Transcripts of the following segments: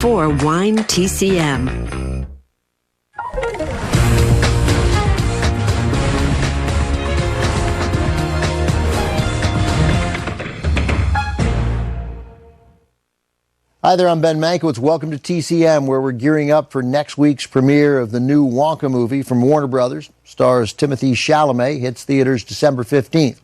for Wine TCM. Hi there, I'm Ben Mankiewicz. Welcome to TCM, where we're gearing up for next week's premiere of the new Wonka movie from Warner Brothers. Stars Timothée Chalamet, hits theaters December 15th.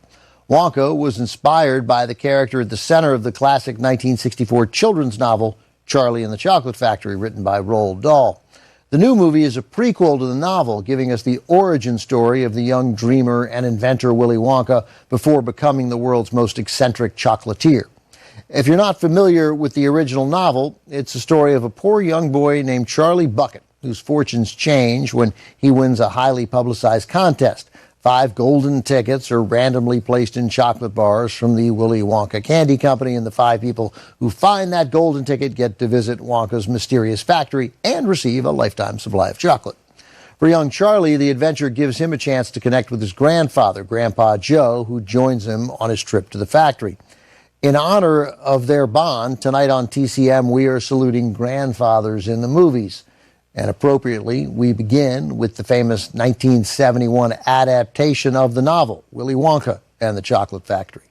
Wonka was inspired by the character at the center of the classic 1964 children's novel, Charlie and the Chocolate Factory, written by Roald Dahl. The new movie is a prequel to the novel, giving us the origin story of the young dreamer and inventor Willy Wonka before becoming the world's most eccentric chocolatier. If you're not familiar with the original novel, it's a story of a poor young boy named Charlie Bucket, whose fortunes change when he wins a highly publicized contest. 5 golden tickets are randomly placed in chocolate bars from the Willy Wonka Candy Company, and the 5 people who find that golden ticket get to visit Wonka's mysterious factory and receive a lifetime supply of chocolate. For young Charlie, the adventure gives him a chance to connect with his grandfather, Grandpa Joe, who joins him on his trip to the factory. In honor of their bond, tonight on TCM, we are saluting grandfathers in the movies. And appropriately, we begin with the famous 1971 adaptation of the novel, Willy Wonka and the Chocolate Factory.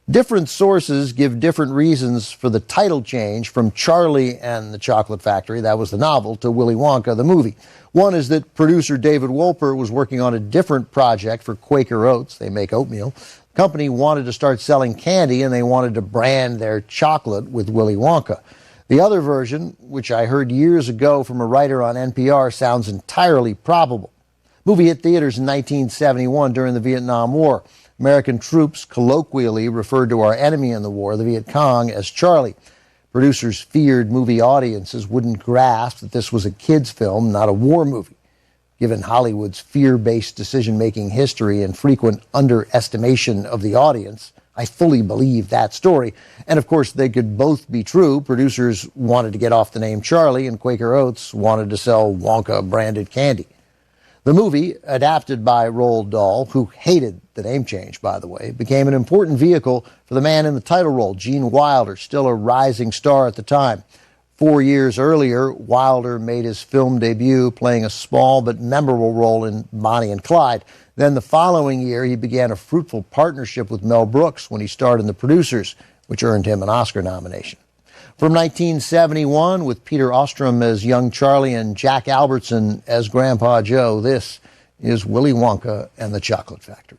Different sources give different reasons for the title change from Charlie and the Chocolate Factory, that was the novel, to Willy Wonka, the movie. One is that producer David Wolper was working on a different project for Quaker Oats. They make oatmeal. The company wanted to start selling candy, and they wanted to brand their chocolate with Willy Wonka. The other version, which I heard years ago from a writer on NPR, sounds entirely probable. The movie hit theaters in 1971 during the Vietnam War. American troops colloquially referred to our enemy in the war, the Viet Cong, as Charlie. Producers feared movie audiences wouldn't grasp that this was a kids' film, not a war movie. Given Hollywood's fear-based decision-making history and frequent underestimation of the audience, I fully believe that story. And of course, they could both be true. Producers wanted to get off the name Charlie, and Quaker Oats wanted to sell Wonka-branded candy. The movie, adapted by Roald Dahl, who hated the name change, by the way, became an important vehicle for the man in the title role, Gene Wilder, still a rising star at the time. 4 years earlier, Wilder made his film debut playing a small but memorable role in Bonnie and Clyde. Then the following year, he began a fruitful partnership with Mel Brooks when he starred in The Producers, which earned him an Oscar nomination. From 1971, with Peter Ostrom as young Charlie and Jack Albertson as Grandpa Joe, this is Willy Wonka and the Chocolate Factory.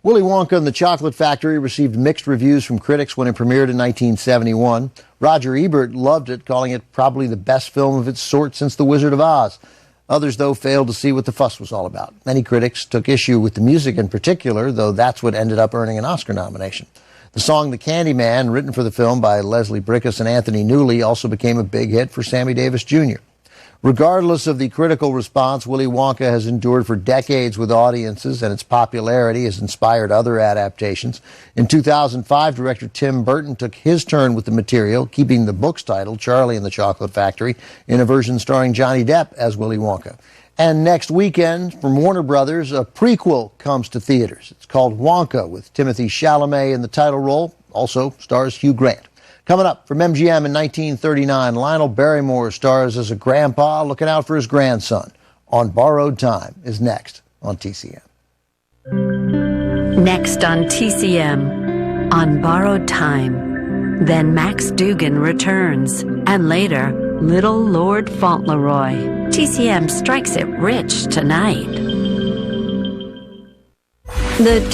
Willy Wonka and the Chocolate Factory received mixed reviews from critics when it premiered in 1971. Roger Ebert loved it, calling it probably the best film of its sort since The Wizard of Oz. Others, though, failed to see what the fuss was all about. Many critics took issue with the music in particular, though that's what ended up earning an Oscar nomination. The song The Candyman, written for the film by Leslie Bricusse and Anthony Newley, also became a big hit for Sammy Davis Jr. Regardless of the critical response, Willy Wonka has endured for decades with audiences, and its popularity has inspired other adaptations. In 2005, director Tim Burton took his turn with the material, keeping the book's title, Charlie and the Chocolate Factory, in a version starring Johnny Depp as Willy Wonka. And next weekend, from Warner Brothers, a prequel comes to theaters. It's called Wonka, with Timothée Chalamet in the title role, also stars Hugh Grant. Coming up from MGM in 1939, Lionel Barrymore stars as a grandpa looking out for his grandson. On Borrowed Time is next on TCM. Next on TCM, On Borrowed Time. Then Max Dugan returns, and later, Little Lord Fauntleroy. TCM strikes it rich tonight. The